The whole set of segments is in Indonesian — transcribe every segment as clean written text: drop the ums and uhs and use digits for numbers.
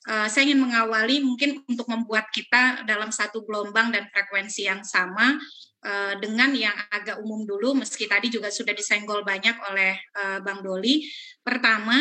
Saya ingin mengawali mungkin untuk membuat kita dalam satu gelombang dan frekuensi yang sama dengan yang agak umum dulu, meski tadi juga sudah disenggol banyak oleh Bang Doli. Pertama,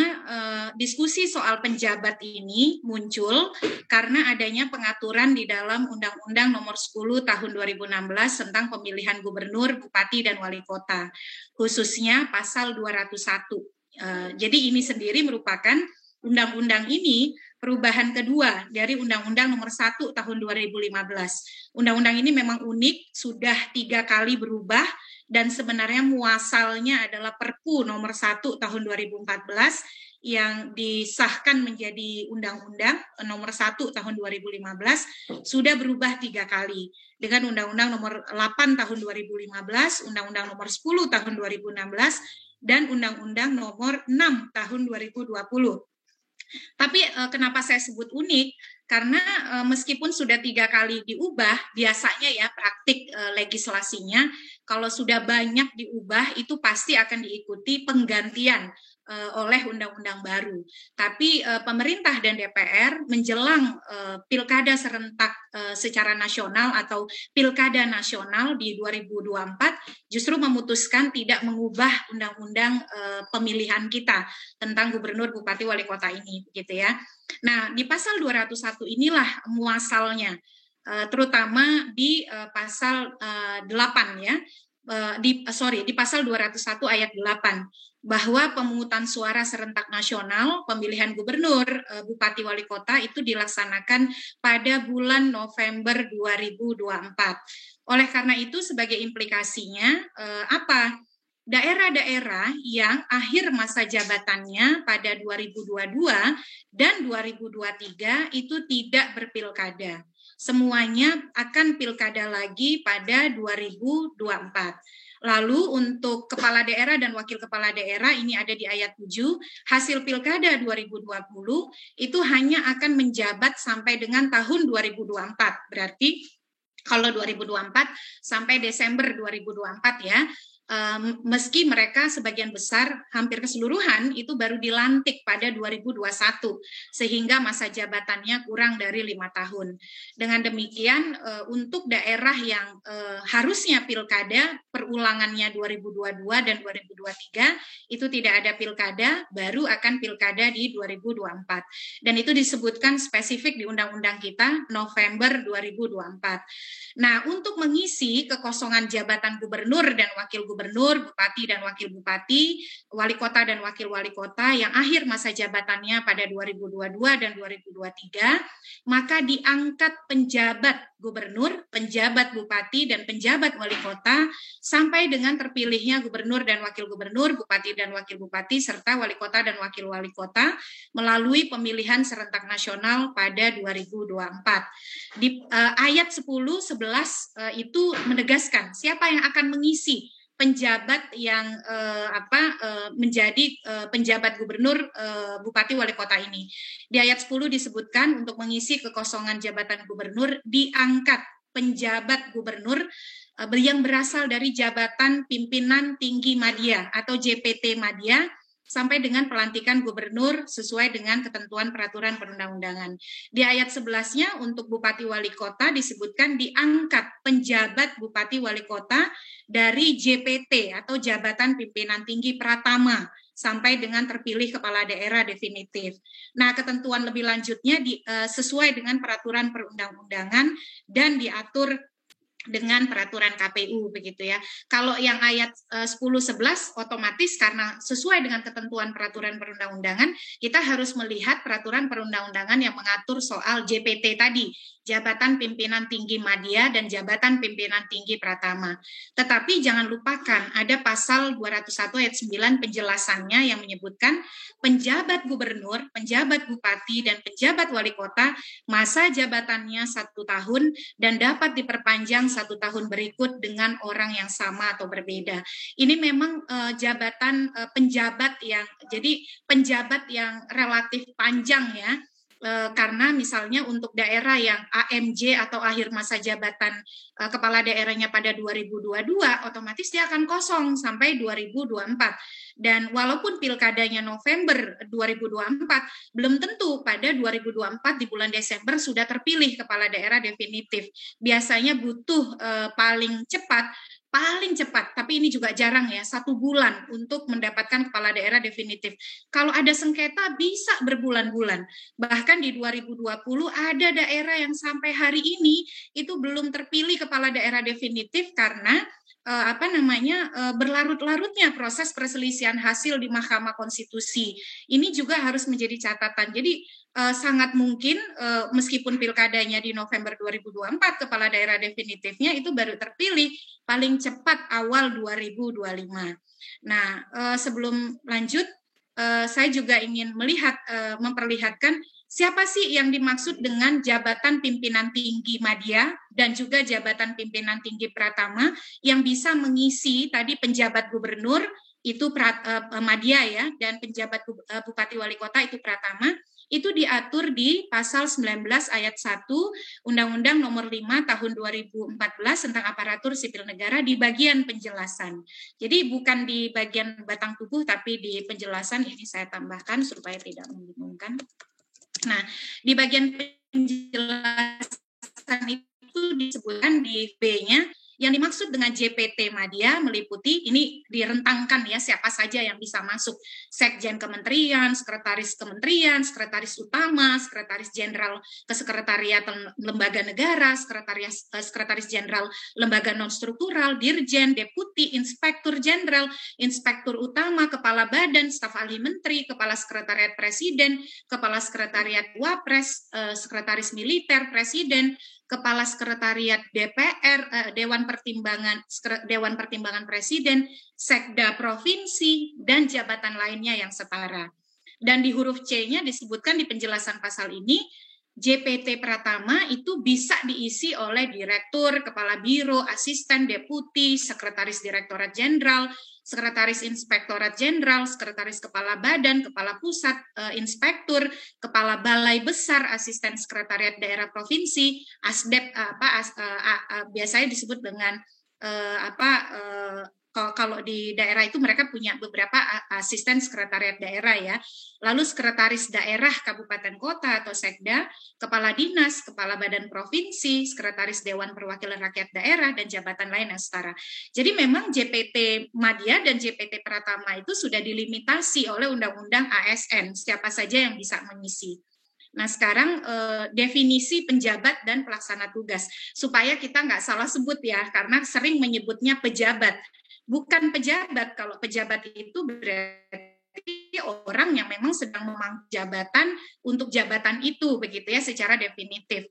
diskusi soal penjabat ini muncul karena adanya pengaturan di dalam Undang-Undang Nomor 10 Tahun 2016 tentang pemilihan gubernur, bupati, dan wali kota, khususnya pasal 201. Jadi ini sendiri merupakan undang-undang ini perubahan kedua dari Undang-Undang Nomor 1 Tahun 2015. Undang-undang ini memang unik, sudah 3 kali berubah, dan sebenarnya muasalnya adalah Perpu Nomor 1 Tahun 2014 yang disahkan menjadi Undang-Undang Nomor 1 Tahun 2015, sudah berubah 3 kali. Dengan Undang-Undang Nomor 8 Tahun 2015, Undang-Undang Nomor 10 Tahun 2016, dan Undang-Undang Nomor 6 Tahun 2020. Tapi kenapa saya sebut unik? Karena meskipun sudah 3 kali diubah, biasanya ya praktik legislasinya, kalau sudah banyak diubah itu pasti akan diikuti penggantian oleh undang-undang baru. Tapi pemerintah dan DPR menjelang pilkada serentak secara nasional atau pilkada nasional di 2024 justru memutuskan tidak mengubah undang-undang pemilihan kita tentang gubernur, bupati, wali kota ini, gitu ya. Nah, di pasal 201 inilah muasalnya, terutama di pasal 8 ya, di pasal 201 ayat 8, bahwa pemungutan suara serentak nasional pemilihan gubernur, bupati, wali kota itu dilaksanakan pada bulan November 2024. Oleh karena itu sebagai implikasinya apa? Daerah-daerah yang akhir masa jabatannya pada 2022 dan 2023 itu tidak berpilkada. Semuanya akan pilkada lagi pada 2024. Lalu untuk kepala daerah dan wakil kepala daerah ini ada di ayat 7, hasil pilkada 2020 itu hanya akan menjabat sampai dengan tahun 2024. Berarti kalau 2024 sampai Desember 2024 ya. Meski mereka sebagian besar hampir keseluruhan itu baru dilantik pada 2021 sehingga masa jabatannya kurang dari 5 tahun. Dengan demikian untuk daerah yang harusnya pilkada perulangannya 2022 dan 2023 itu tidak ada pilkada, baru akan pilkada di 2024. Dan itu disebutkan spesifik di undang-undang kita November 2024. Nah, untuk mengisi kekosongan jabatan gubernur dan wakil gubernur, bupati dan wakil bupati, wali kota dan wakil wali kota yang akhir masa jabatannya pada 2022 dan 2023, maka diangkat penjabat gubernur, penjabat bupati, dan penjabat wali kota sampai dengan terpilihnya gubernur dan wakil gubernur, bupati dan wakil bupati, serta wali kota dan wakil wali kota melalui pemilihan serentak nasional pada 2024. Di ayat 10, 11 itu menegaskan siapa yang akan mengisi penjabat yang menjadi penjabat gubernur, bupati, wali kota ini. Di ayat 10 disebutkan untuk mengisi kekosongan jabatan gubernur diangkat penjabat gubernur yang berasal dari jabatan pimpinan tinggi madya atau JPT madya sampai dengan pelantikan gubernur sesuai dengan ketentuan peraturan perundang-undangan. Di ayat 11-nya untuk bupati wali kota disebutkan diangkat penjabat bupati wali kota dari JPT atau jabatan pimpinan tinggi pratama sampai dengan terpilih kepala daerah definitif. Nah, ketentuan lebih lanjutnya sesuai dengan peraturan perundang-undangan dan diatur dengan peraturan KPU begitu ya. Kalau yang ayat 10-11 otomatis karena sesuai dengan ketentuan peraturan perundang-undangan, kita harus melihat peraturan perundang-undangan yang mengatur soal JPT tadi, jabatan pimpinan tinggi madya dan jabatan pimpinan tinggi pratama. Tetapi jangan lupakan ada pasal 201 ayat 9 penjelasannya yang menyebutkan penjabat gubernur, penjabat bupati, dan penjabat wali kota masa jabatannya 1 tahun dan dapat diperpanjang 1 tahun berikut dengan orang yang sama atau berbeda. Ini memang jabatan penjabat yang jadi penjabat yang relatif panjang ya. karena misalnya untuk daerah yang AMJ atau akhir masa jabatan kepala daerahnya pada 2022, otomatis dia akan kosong sampai 2024. Dan walaupun pilkadanya November 2024, belum tentu pada 2024 di bulan Desember sudah terpilih kepala daerah definitif. Biasanya butuh paling cepat, tapi ini juga jarang ya, 1 bulan untuk mendapatkan kepala daerah definitif. Kalau ada sengketa bisa berbulan-bulan. Bahkan di 2020 ada daerah yang sampai hari ini itu belum terpilih kepala daerah definitif karena berlarut-larutnya proses perselisihan hasil di Mahkamah Konstitusi. Ini juga harus menjadi catatan. Jadi sangat mungkin meskipun pilkadanya di November 2024, kepala daerah definitifnya itu baru terpilih paling cepat awal 2025. Nah, sebelum lanjut, saya juga ingin memperlihatkan siapa sih yang dimaksud dengan jabatan pimpinan tinggi madya dan juga jabatan pimpinan tinggi pratama yang bisa mengisi tadi penjabat gubernur itu madya ya, dan penjabat bupati wali kota itu pratama. Itu diatur di pasal 19 ayat 1 Undang-Undang Nomor 5 Tahun 2014 tentang aparatur sipil negara di bagian penjelasan. Jadi bukan di bagian batang tubuh, tapi di penjelasan ini saya tambahkan supaya tidak membingungkan. Nah, di bagian penjelasan itu disebutkan di B-nya, yang dimaksud dengan JPT Madya meliputi, ini direntangkan ya siapa saja yang bisa masuk: Sekjen Kementerian, Sekretaris Kementerian, Sekretaris Utama, Sekretaris Jenderal Kesekretariatan Lembaga Negara, Sekretaris Jenderal Lembaga Non-Struktural, Dirjen, Deputi, Inspektur Jenderal, Inspektur Utama, Kepala Badan, Staf Ahli Menteri, Kepala Sekretariat Presiden, Kepala Sekretariat Wapres, Sekretaris Militer Presiden, Kepala Sekretariat DPR, Dewan Pertimbangan Presiden, Sekda Provinsi, dan jabatan lainnya yang setara. Dan di huruf C-nya disebutkan di penjelasan pasal ini, JPT Pratama itu bisa diisi oleh direktur, kepala biro, asisten, deputi, sekretaris direktorat jenderal, sekretaris inspektorat jenderal, sekretaris kepala badan, kepala pusat, inspektur, kepala balai besar, asisten sekretariat daerah provinsi, asdep, biasanya disebut dengan kalau di daerah itu mereka punya beberapa asisten sekretariat daerah ya. Lalu sekretaris daerah kabupaten kota atau sekda, kepala dinas, kepala badan provinsi, sekretaris dewan perwakilan rakyat daerah, dan jabatan lain yang setara. Jadi memang JPT Madya dan JPT Pratama itu sudah dilimitasi oleh Undang-Undang ASN, siapa saja yang bisa mengisi. Nah, sekarang definisi penjabat dan pelaksana tugas, supaya kita nggak salah sebut ya, karena sering menyebutnya pejabat. Bukan pejabat. Kalau pejabat itu berarti orang yang memang sedang memangku jabatan untuk jabatan itu, begitu ya, secara definitif.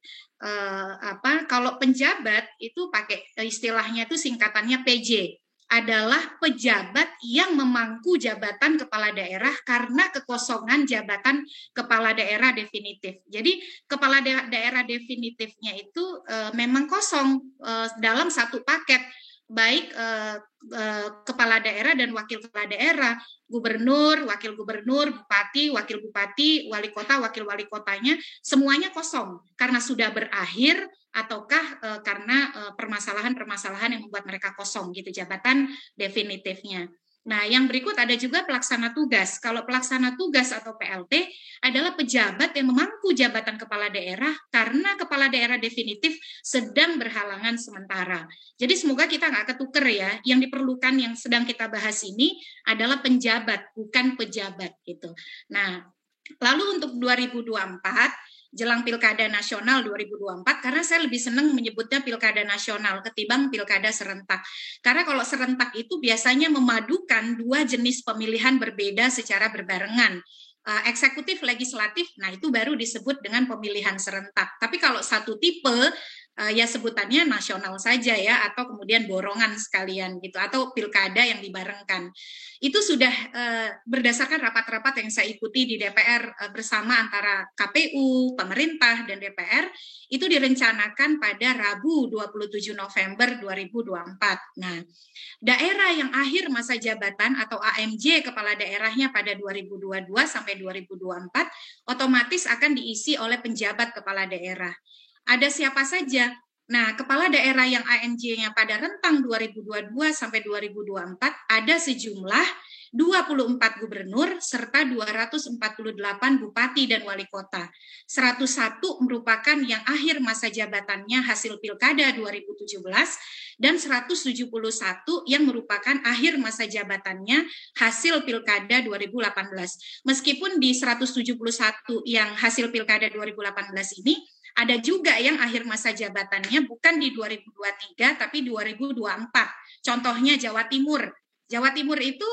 Kalau penjabat itu pakai istilahnya itu singkatannya PJ, adalah pejabat yang memangku jabatan kepala daerah karena kekosongan jabatan kepala daerah definitif. Jadi kepala daerah definitifnya itu memang kosong dalam satu paket, baik kepala daerah dan wakil kepala daerah, gubernur, wakil gubernur, bupati, wakil bupati, wali kota, wakil wali kotanya, semuanya kosong karena sudah berakhir ataukah karena permasalahan-permasalahan yang membuat mereka kosong gitu jabatan definitifnya. Nah, yang berikut ada juga pelaksana tugas. Kalau pelaksana tugas atau PLT adalah pejabat yang memangku jabatan kepala daerah karena kepala daerah definitif sedang berhalangan sementara. Jadi semoga kita nggak ketuker ya. Yang diperlukan yang sedang kita bahas ini adalah penjabat, bukan pejabat gitu. Nah, lalu untuk 2024, jelang Pilkada Nasional 2024, karena saya lebih senang menyebutnya Pilkada Nasional ketimbang Pilkada serentak. Karena kalau serentak itu biasanya memadukan dua jenis pemilihan berbeda secara berbarengan. Eksekutif, legislatif, nah itu baru disebut dengan pemilihan serentak. Tapi kalau satu tipe, ya sebutannya nasional saja ya, atau kemudian borongan sekalian gitu, atau pilkada yang dibarengkan. Itu sudah berdasarkan rapat-rapat yang saya ikuti di DPR bersama antara KPU, pemerintah, dan DPR, itu direncanakan pada Rabu 27 November 2024. Nah, daerah yang akhir masa jabatan atau AMJ kepala daerahnya pada 2022 sampai 2024 otomatis akan diisi oleh penjabat kepala daerah. Ada siapa saja? Nah, kepala daerah yang AMJ-nya pada rentang 2022 sampai 2024 ada sejumlah 24 gubernur serta 248 bupati dan wali kota. 101 merupakan yang akhir masa jabatannya hasil Pilkada 2017 dan 171 yang merupakan akhir masa jabatannya hasil Pilkada 2018. Meskipun di 171 yang hasil Pilkada 2018 ini ada juga yang akhir masa jabatannya bukan di 2023 tapi 2024. Contohnya Jawa Timur. Jawa Timur itu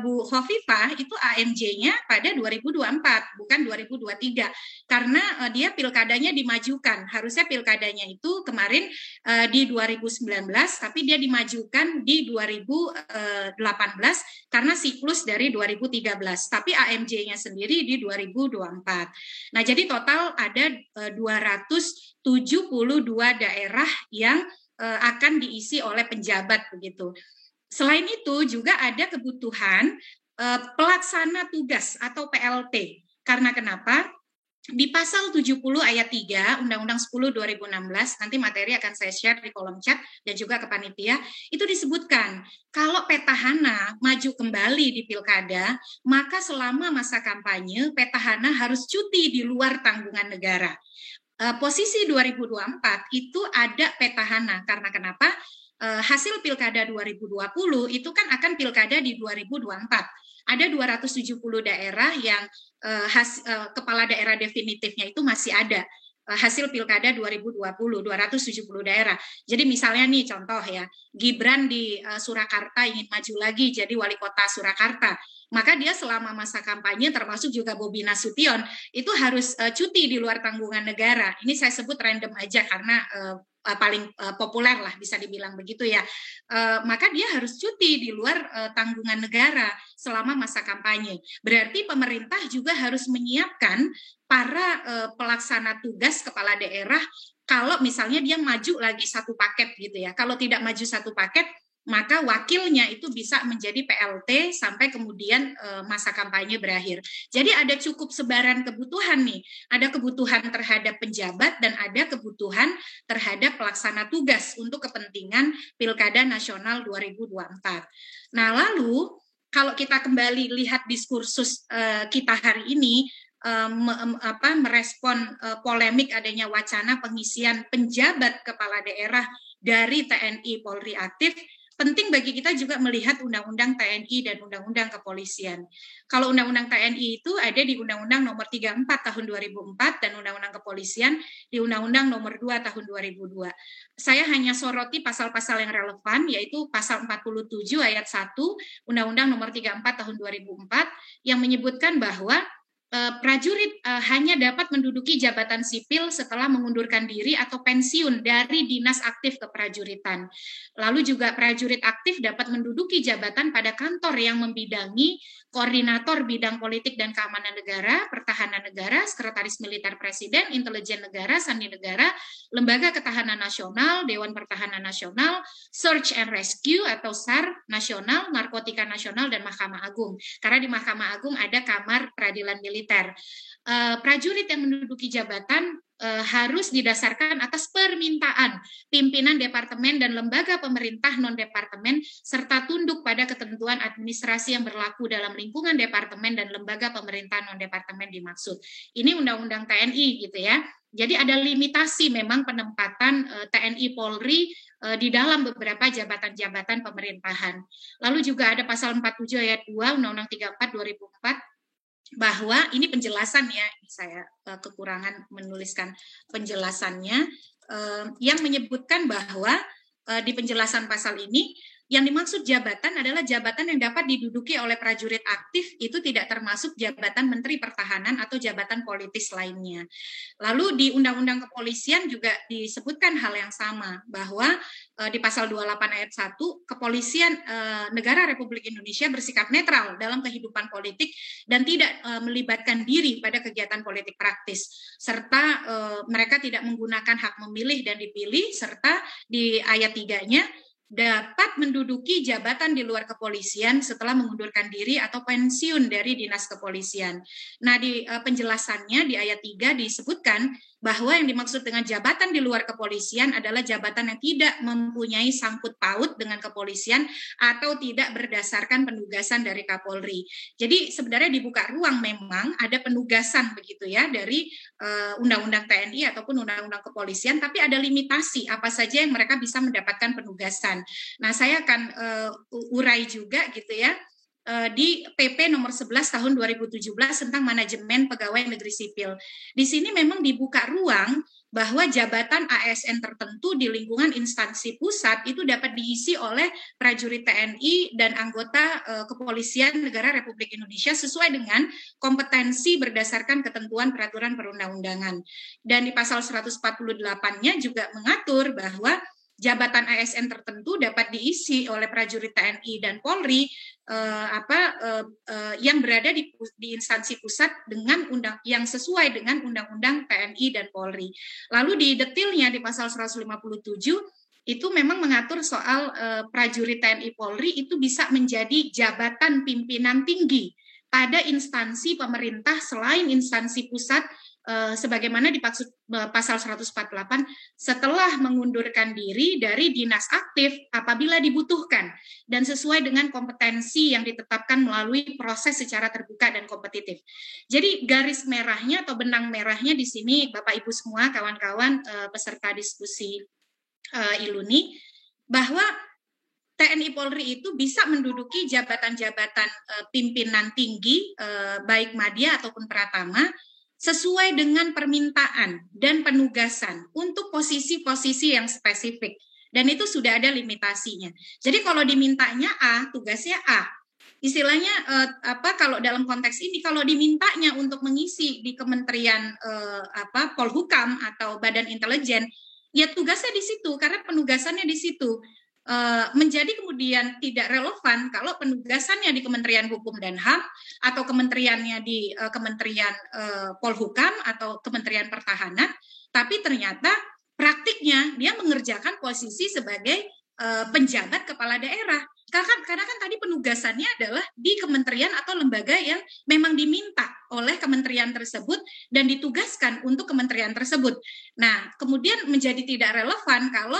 Bu Khofifah itu AMJ-nya pada 2024 bukan 2023 karena dia pilkadanya dimajukan. Harusnya pilkadanya itu kemarin di 2019 tapi dia dimajukan di 2018 karena siklus dari 2013. Tapi AMJ-nya sendiri di 2024. Nah, jadi total ada 272 daerah yang akan diisi oleh penjabat begitu. Selain itu juga ada kebutuhan pelaksana tugas atau PLT. Karena kenapa? Di pasal 70 ayat 3 Undang-Undang 10 2016, nanti materi akan saya share di kolom chat dan juga ke panitia, itu disebutkan kalau petahana maju kembali di pilkada, maka selama masa kampanye petahana harus cuti di luar tanggungan negara. Posisi 2024 itu ada petahana, karena kenapa? Hasil pilkada 2020 itu kan akan pilkada di 2024. Ada 270 daerah yang kepala daerah definitifnya itu masih ada. Hasil pilkada 2020, 270 daerah. Jadi misalnya nih contoh ya, Gibran di Surakarta ingin maju lagi jadi wali kota Surakarta. Maka dia selama masa kampanye termasuk juga Bobi Nasution itu harus cuti di luar tanggungan negara. Ini saya sebut random aja karena paling populer lah bisa dibilang begitu ya. Maka dia harus cuti di luar tanggungan negara selama masa kampanye. Berarti pemerintah juga harus menyiapkan para pelaksana tugas kepala daerah kalau misalnya dia maju lagi satu paket gitu ya. Kalau tidak maju satu paket, maka wakilnya itu bisa menjadi PLT sampai kemudian masa kampanye berakhir. Jadi ada cukup sebaran kebutuhan nih. Ada kebutuhan terhadap penjabat dan ada kebutuhan terhadap pelaksana tugas untuk kepentingan Pilkada Nasional 2024. Nah, lalu kalau kita kembali lihat diskursus kita hari ini, merespon polemik adanya wacana pengisian penjabat kepala daerah dari TNI Polri aktif, penting bagi kita juga melihat Undang-Undang TNI dan Undang-Undang Kepolisian. Kalau Undang-Undang TNI itu ada di Undang-Undang Nomor 34 Tahun 2004 dan Undang-Undang Kepolisian di Undang-Undang Nomor 2 Tahun 2002. Saya hanya soroti pasal-pasal yang relevan, yaitu pasal 47 ayat 1 Undang-Undang Nomor 34 Tahun 2004 yang menyebutkan bahwa prajurit hanya dapat menduduki jabatan sipil setelah mengundurkan diri atau pensiun dari dinas aktif keprajuritan. Lalu juga prajurit aktif dapat menduduki jabatan pada kantor yang membidangi koordinator bidang politik dan keamanan negara, pertahanan negara, sekretaris militer presiden, intelijen negara, sandi negara, lembaga ketahanan nasional, Dewan Pertahanan Nasional, Search and Rescue atau SAR nasional, narkotika nasional, dan Mahkamah Agung. Karena di Mahkamah Agung ada Kamar Peradilan Militer. Prajurit yang menduduki jabatan harus didasarkan atas permintaan pimpinan departemen dan lembaga pemerintah non-departemen serta tunduk pada ketentuan administrasi yang berlaku dalam lingkungan departemen dan lembaga pemerintah non-departemen dimaksud. Ini Undang-Undang TNI gitu ya. Jadi ada limitasi memang penempatan TNI Polri di dalam beberapa jabatan-jabatan pemerintahan. Lalu juga ada pasal 47 ayat 2 Undang-Undang 34 2004 bahwa ini penjelasan ya, saya kekurangan menuliskan penjelasannya yang menyebutkan bahwa di penjelasan pasal ini Yang dimaksud jabatan adalah jabatan yang dapat diduduki oleh prajurit aktif, itu tidak termasuk jabatan Menteri Pertahanan atau jabatan politis lainnya. Lalu di Undang-Undang Kepolisian juga disebutkan hal yang sama, bahwa di pasal 28 ayat 1, kepolisian negara Republik Indonesia bersikap netral dalam kehidupan politik dan tidak melibatkan diri pada kegiatan politik praktis, serta mereka tidak menggunakan hak memilih dan dipilih, serta di ayat 3-nya dapat menduduki jabatan di luar kepolisian setelah mengundurkan diri atau pensiun dari dinas kepolisian. Nah, di penjelasannya di ayat 3 disebutkan bahwa yang dimaksud dengan jabatan di luar kepolisian adalah jabatan yang tidak mempunyai sangkut paut dengan kepolisian atau tidak berdasarkan penugasan dari Kapolri. Jadi sebenarnya dibuka ruang memang ada penugasan begitu ya dari Undang-Undang TNI ataupun Undang-Undang Kepolisian, tapi ada limitasi apa saja yang mereka bisa mendapatkan penugasan. Nah, saya akan urai juga gitu ya di PP nomor 11 tahun 2017 tentang manajemen pegawai negeri sipil. Di sini memang dibuka ruang bahwa jabatan ASN tertentu di lingkungan instansi pusat itu dapat diisi oleh prajurit TNI dan anggota kepolisian negara Republik Indonesia sesuai dengan kompetensi berdasarkan ketentuan peraturan perundang-undangan. Dan di pasal 148-nya juga mengatur bahwa jabatan ASN tertentu dapat diisi oleh prajurit TNI dan Polri yang berada di instansi pusat dengan yang sesuai dengan Undang-Undang TNI dan Polri. Lalu di detailnya di pasal 157 itu memang mengatur soal prajurit TNI Polri itu bisa menjadi jabatan pimpinan tinggi pada instansi pemerintah selain instansi pusat, sebagaimana dimaksud pasal 148 setelah mengundurkan diri dari dinas aktif apabila dibutuhkan dan sesuai dengan kompetensi yang ditetapkan melalui proses secara terbuka dan kompetitif. Jadi garis merahnya atau benang merahnya di sini Bapak Ibu semua kawan-kawan peserta diskusi Iluni, bahwa TNI Polri itu bisa menduduki jabatan-jabatan pimpinan tinggi baik madya ataupun pratama sesuai dengan permintaan dan penugasan untuk posisi-posisi yang spesifik. Dan itu sudah ada limitasinya. Jadi kalau dimintanya A, tugasnya A. Istilahnya kalau dalam konteks ini kalau dimintanya untuk mengisi di Kementerian Polhukam atau Badan Intelijen, ya tugasnya di situ karena penugasannya di situ. Menjadi kemudian tidak relevan kalau penugasannya di Kementerian Hukum dan HAM atau kementeriannya di Kementerian Polhukam atau Kementerian Pertahanan, tapi ternyata praktiknya dia mengerjakan posisi sebagai penjabat kepala daerah. Karena kan tadi penugasannya adalah di kementerian atau lembaga yang memang diminta oleh kementerian tersebut dan ditugaskan untuk kementerian tersebut. Nah, kemudian menjadi tidak relevan kalau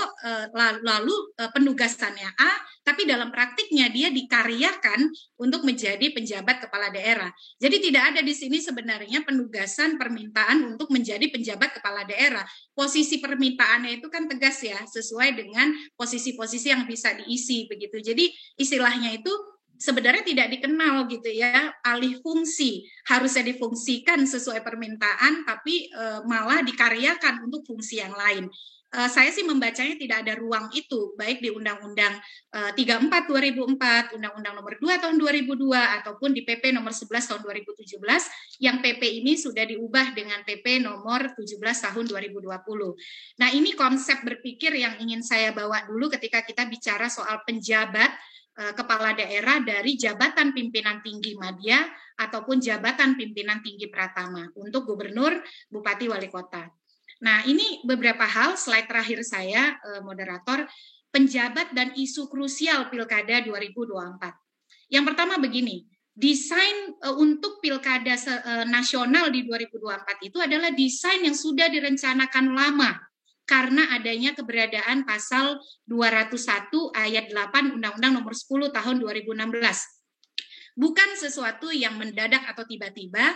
lalu penugasannya A, tapi dalam praktiknya dia dikaryakan untuk menjadi penjabat kepala daerah. Jadi tidak ada di sini sebenarnya penugasan permintaan untuk menjadi penjabat kepala daerah. Posisi permintaannya itu kan tegas ya, sesuai dengan posisi-posisi yang bisa diisi begitu. Jadi istilahnya itu sebenarnya tidak dikenal gitu ya, alih fungsi, harusnya difungsikan sesuai permintaan tapi malah dikaryakan untuk fungsi yang lain. Saya sih membacanya tidak ada ruang itu, baik di Undang-Undang 34 2004, Undang-Undang nomor 2 tahun 2002, ataupun di PP nomor 11 tahun 2017, yang PP ini sudah diubah dengan PP nomor 17 tahun 2020. Nah, ini konsep berpikir yang ingin saya bawa dulu ketika kita bicara soal penjabat kepala daerah dari jabatan pimpinan tinggi madya ataupun jabatan pimpinan tinggi pratama untuk gubernur, bupati, wali kota. Nah, ini beberapa hal, slide terakhir saya, moderator, penjabat dan isu krusial Pilkada 2024. Yang pertama begini, desain untuk Pilkada nasional di 2024 itu adalah desain yang sudah direncanakan lama karena adanya keberadaan pasal 201 ayat 8 Undang-Undang nomor 10 tahun 2016. Bukan sesuatu yang mendadak atau tiba-tiba,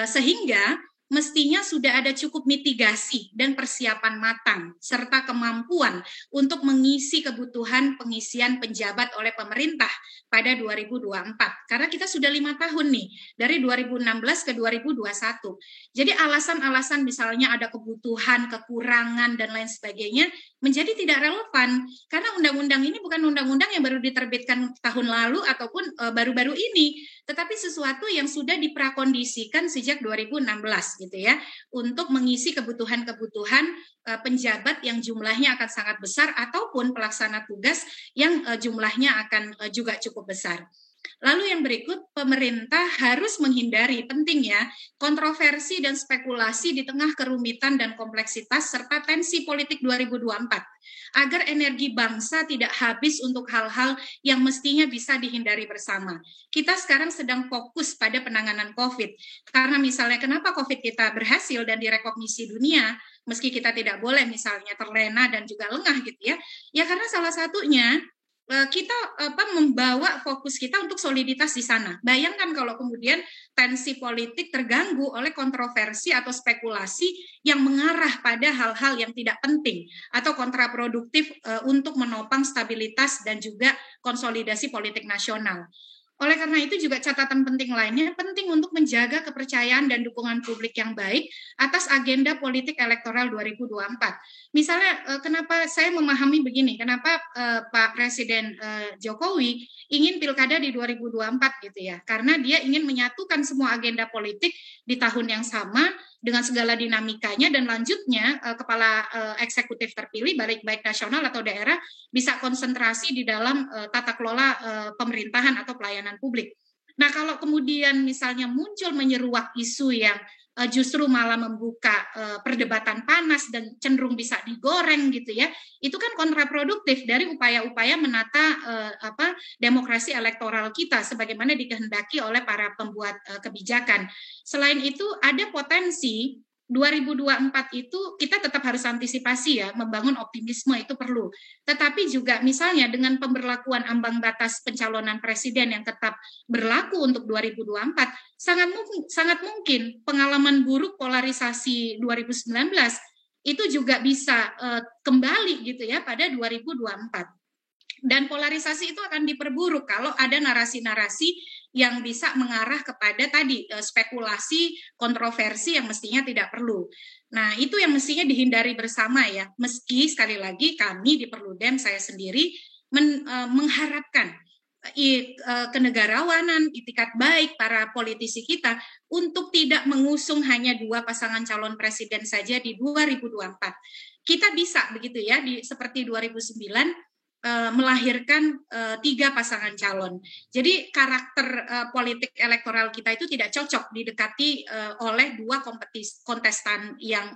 sehingga mestinya sudah ada cukup mitigasi dan persiapan matang, serta kemampuan untuk mengisi kebutuhan pengisian penjabat oleh pemerintah pada 2024. Karena kita sudah 5 tahun nih, dari 2016 ke 2021. Jadi alasan-alasan misalnya ada kebutuhan, kekurangan, dan lain sebagainya, menjadi tidak relevan. Karena undang-undang ini bukan undang-undang yang baru diterbitkan tahun lalu ataupun baru-baru ini, tetapi sesuatu yang sudah diprakondisikan sejak 2016 gitu ya, untuk mengisi kebutuhan-kebutuhan penjabat yang jumlahnya akan sangat besar ataupun pelaksana tugas yang jumlahnya akan juga cukup besar. Lalu yang berikut, pemerintah harus menghindari, penting ya, kontroversi dan spekulasi di tengah kerumitan dan kompleksitas serta tensi politik 2024, agar energi bangsa tidak habis untuk hal-hal yang mestinya bisa dihindari bersama. Kita sekarang sedang fokus pada penanganan COVID, karena misalnya kenapa COVID kita berhasil dan direkognisi dunia, meski kita tidak boleh misalnya terlena dan juga lengah gitu ya karena salah satunya kita membawa fokus kita untuk soliditas di sana. Bayangkan kalau kemudian tensi politik terganggu oleh kontroversi atau spekulasi yang mengarah pada hal-hal yang tidak penting atau kontraproduktif untuk menopang stabilitas dan juga konsolidasi politik nasional. Oleh karena itu juga catatan penting lainnya, penting untuk menjaga kepercayaan dan dukungan publik yang baik atas agenda politik elektoral 2024. Misalnya, kenapa saya memahami begini, kenapa Pak Presiden Jokowi ingin pilkada di 2024 gitu ya, karena dia ingin menyatukan semua agenda politik di tahun yang sama dengan segala dinamikanya dan lanjutnya kepala eksekutif terpilih baik nasional atau daerah bisa konsentrasi di dalam tata kelola pemerintahan atau pelayanan publik. Nah, kalau kemudian misalnya muncul menyeruak isu yang justru malah membuka perdebatan panas dan cenderung bisa digoreng gitu ya, itu kan kontraproduktif dari upaya-upaya menata demokrasi elektoral kita sebagaimana dikehendaki oleh para pembuat kebijakan. Selain itu ada potensi 2024 itu kita tetap harus antisipasi ya, membangun optimisme itu perlu. Tetapi juga misalnya dengan pemberlakuan ambang batas pencalonan presiden yang tetap berlaku untuk 2024, sangat mungkin pengalaman buruk polarisasi 2019 itu juga bisa kembali gitu ya pada 2024. Dan polarisasi itu akan diperburuk kalau ada narasi-narasi yang bisa mengarah kepada tadi spekulasi, kontroversi yang mestinya tidak perlu. Nah, itu yang mestinya dihindari bersama ya. Meski sekali lagi kami di Perludem, saya sendiri mengharapkan kenegarawanan, itikat baik para politisi kita untuk tidak mengusung hanya 2 pasangan calon presiden saja di 2024. Kita bisa begitu ya, seperti 2009 melahirkan 3 pasangan calon. Jadi karakter politik elektoral kita itu tidak cocok didekati oleh 2 kontestan yang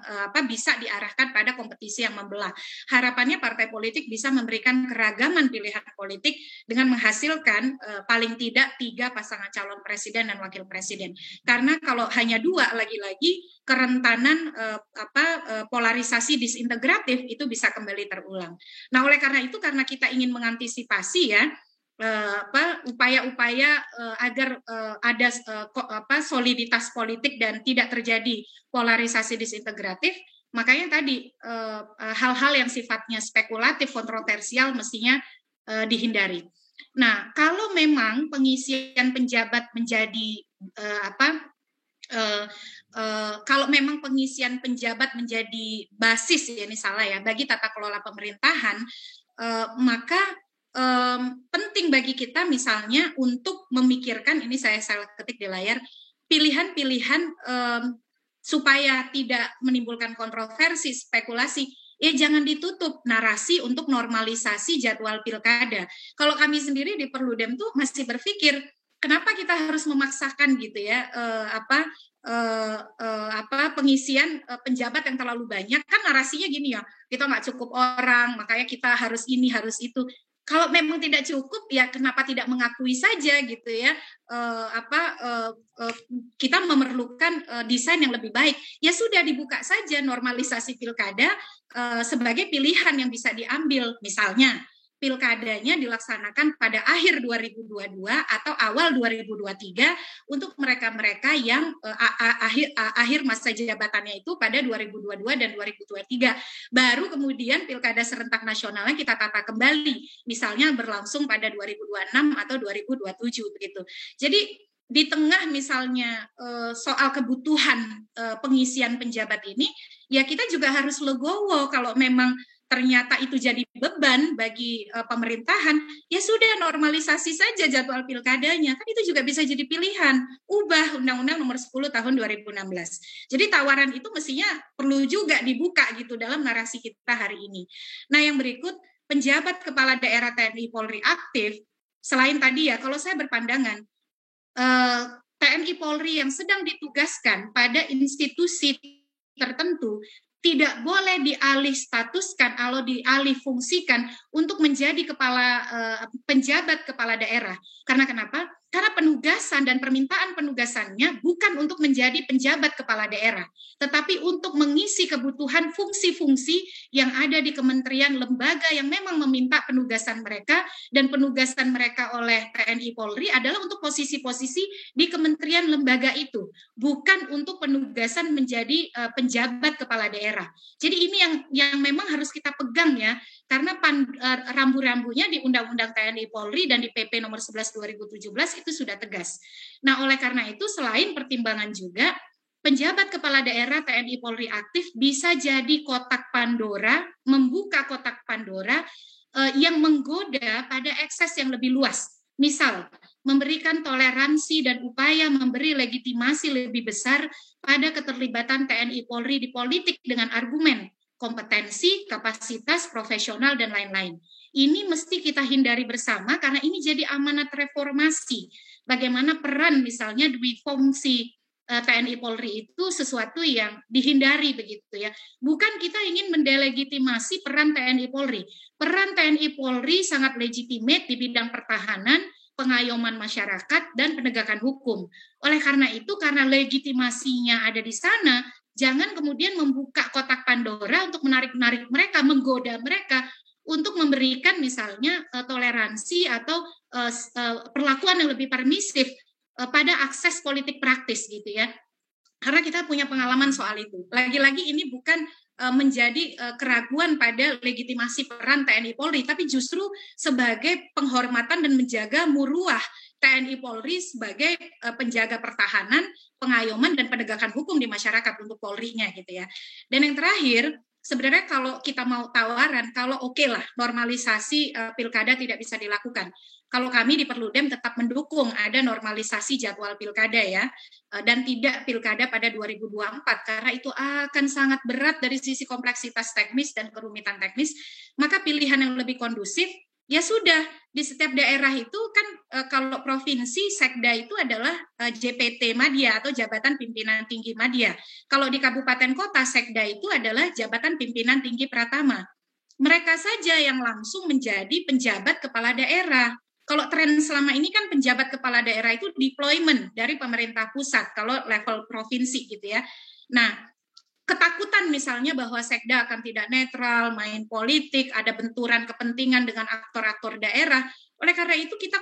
bisa diarahkan pada kompetisi yang membelah. Harapannya partai politik bisa memberikan keragaman pilihan politik dengan menghasilkan paling tidak 3 pasangan calon presiden dan wakil presiden. Karena kalau hanya 2 lagi-lagi kerentanan polarisasi disintegratif itu bisa kembali terulang. Nah, oleh karena itu, karena kita ingin mengantisipasi ya upaya-upaya agar ada soliditas politik dan tidak terjadi polarisasi disintegratif, makanya tadi hal-hal yang sifatnya spekulatif, kontroversial mestinya dihindari. Nah, kalau memang pengisian penjabat menjadi kalau memang pengisian penjabat menjadi basis ya misalnya ya bagi tata kelola pemerintahan, maka penting bagi kita misalnya untuk memikirkan, ini saya ketik di layar, pilihan-pilihan supaya tidak menimbulkan kontroversi, spekulasi, ya jangan ditutup narasi untuk normalisasi jadwal pilkada. Kalau kami sendiri di Perludem tuh masih berpikir, kenapa kita harus memaksakan gitu ya pengisian penjabat yang terlalu banyak, kan narasinya gini ya, kita nggak cukup orang, makanya kita harus ini, harus itu. Kalau memang tidak cukup, ya kenapa tidak mengakui saja gitu ya, kita memerlukan desain yang lebih baik. Ya sudah dibuka saja normalisasi pilkada sebagai pilihan yang bisa diambil, misalnya pilkadanya dilaksanakan pada akhir 2022 atau awal 2023 untuk mereka-mereka yang akhir masa jabatannya itu pada 2022 dan 2023. Baru kemudian pilkada serentak nasionalnya kita tata kembali, misalnya berlangsung pada 2026 atau 2027 begitu. Jadi di tengah misalnya soal kebutuhan pengisian penjabat ini, ya kita juga harus legowo kalau memang ternyata itu jadi beban bagi pemerintahan, ya sudah normalisasi saja jadwal pilkadanya, kan itu juga bisa jadi pilihan, ubah Undang-Undang Nomor 10 Tahun 2016. Jadi tawaran itu mestinya perlu juga dibuka gitu dalam narasi kita hari ini. Nah yang berikut, penjabat kepala daerah TNI Polri aktif, selain tadi ya, kalau saya berpandangan, TNI Polri yang sedang ditugaskan pada institusi tertentu tidak boleh dialih statuskan atau dialih fungsikan untuk menjadi penjabat kepala daerah. Karena kenapa? Karena penugasan dan permintaan penugasannya bukan untuk menjadi penjabat kepala daerah, tetapi untuk mengisi kebutuhan fungsi-fungsi yang ada di kementerian lembaga yang memang meminta penugasan mereka, dan penugasan mereka oleh TNI Polri adalah untuk posisi-posisi di kementerian lembaga itu, bukan untuk penugasan menjadi penjabat kepala daerah. Jadi ini yang memang harus kita pegang ya, karena rambu-rambunya di Undang-Undang TNI Polri dan di PP nomor 11 2017 itu sudah tegas. Nah, oleh karena itu selain pertimbangan juga, penjabat kepala daerah TNI Polri aktif bisa jadi kotak Pandora, membuka kotak Pandora yang menggoda pada ekses yang lebih luas. Misal, memberikan toleransi dan upaya memberi legitimasi lebih besar pada keterlibatan TNI Polri di politik dengan argumen kompetensi, kapasitas, profesional, dan lain-lain. Ini mesti kita hindari bersama karena ini jadi amanat reformasi. Bagaimana peran misalnya dwi fungsi TNI Polri itu sesuatu yang dihindari begitu ya. Bukan kita ingin mendelegitimasi peran TNI Polri. Peran TNI Polri sangat legitimate di bidang pertahanan, pengayoman masyarakat, dan penegakan hukum. Oleh karena itu, karena legitimasinya ada di sana, jangan kemudian membuka kotak Pandora untuk menarik-narik mereka, menggoda mereka untuk memberikan misalnya toleransi atau perlakuan yang lebih permisif pada akses politik praktis gitu ya. Karena kita punya pengalaman soal itu. Lagi-lagi ini bukan menjadi keraguan pada legitimasi peran TNI Polri, tapi justru sebagai penghormatan dan menjaga muruah TNI Polri sebagai penjaga pertahanan, pengayoman, dan penegakan hukum di masyarakat untuk Polri-nya gitu ya. Dan yang terakhir, sebenarnya kalau kita mau tawaran, kalau oke lah normalisasi pilkada tidak bisa dilakukan. Kalau kami di Perludem tetap mendukung ada normalisasi jadwal pilkada ya, dan tidak pilkada pada 2024, karena itu akan sangat berat dari sisi kompleksitas teknis dan kerumitan teknis, maka pilihan yang lebih kondusif, ya sudah, di setiap daerah itu kan kalau provinsi, sekda itu adalah JPT Madya atau Jabatan Pimpinan Tinggi Madya. Kalau di kabupaten kota, sekda itu adalah Jabatan Pimpinan Tinggi Pratama. Mereka saja yang langsung menjadi penjabat kepala daerah. Kalau tren selama ini kan penjabat kepala daerah itu deployment dari pemerintah pusat, kalau level provinsi gitu ya. Nah, ketakutan misalnya bahwa sekda akan tidak netral, main politik, ada benturan kepentingan dengan aktor-aktor daerah. Oleh karena itu kita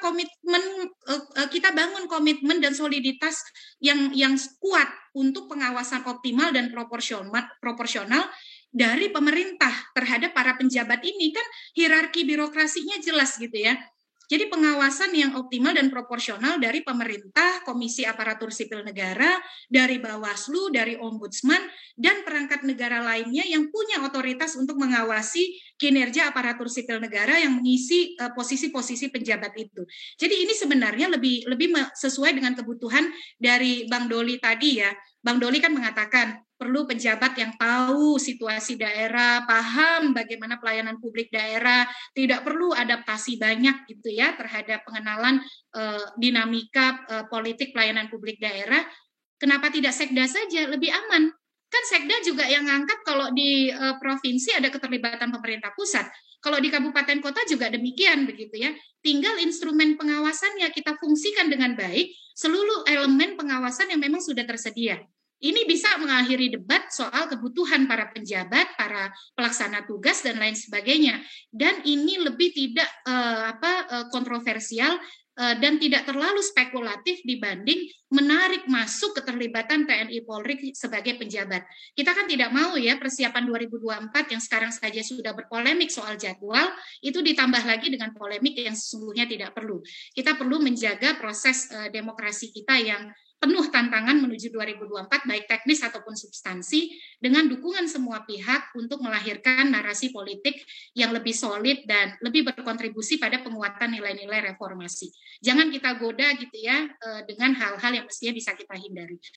bangun komitmen dan soliditas yang kuat untuk pengawasan optimal dan proporsional dari pemerintah terhadap para penjabat ini. Kan hierarki birokrasinya jelas gitu ya. Jadi pengawasan yang optimal dan proporsional dari pemerintah, Komisi Aparatur Sipil Negara, dari Bawaslu, dari Ombudsman, dan perangkat negara lainnya yang punya otoritas untuk mengawasi kinerja aparatur sipil negara yang mengisi posisi-posisi penjabat itu. Jadi ini sebenarnya lebih sesuai dengan kebutuhan dari Bang Doli tadi ya. Bang Doli kan mengatakan perlu penjabat yang tahu situasi daerah, paham bagaimana pelayanan publik daerah, tidak perlu adaptasi banyak gitu ya terhadap pengenalan dinamika politik pelayanan publik daerah. Kenapa tidak sekda saja, lebih aman? Kan sekda juga yang ngangkat kalau di provinsi ada keterlibatan pemerintah pusat. Kalau di kabupaten kota juga demikian begitu ya. Tinggal instrumen pengawasannya kita fungsikan dengan baik, seluruh elemen pengawasan yang memang sudah tersedia. ini bisa mengakhiri debat soal kebutuhan para penjabat, para pelaksana tugas dan lain sebagainya. Dan ini lebih tidak kontroversial dan tidak terlalu spekulatif dibanding menarik masuk keterlibatan TNI Polri sebagai penjabat. Kita kan tidak mau ya persiapan 2024 yang sekarang saja sudah berpolemik soal jadwal, itu ditambah lagi dengan polemik yang sesungguhnya tidak perlu. Kita perlu menjaga proses demokrasi kita yang penuh tantangan menuju 2024 baik teknis ataupun substansi dengan dukungan semua pihak untuk melahirkan narasi politik yang lebih solid dan lebih berkontribusi pada penguatan nilai-nilai reformasi. Jangan kita goda gitu ya dengan hal-hal yang mestinya bisa kita hindari.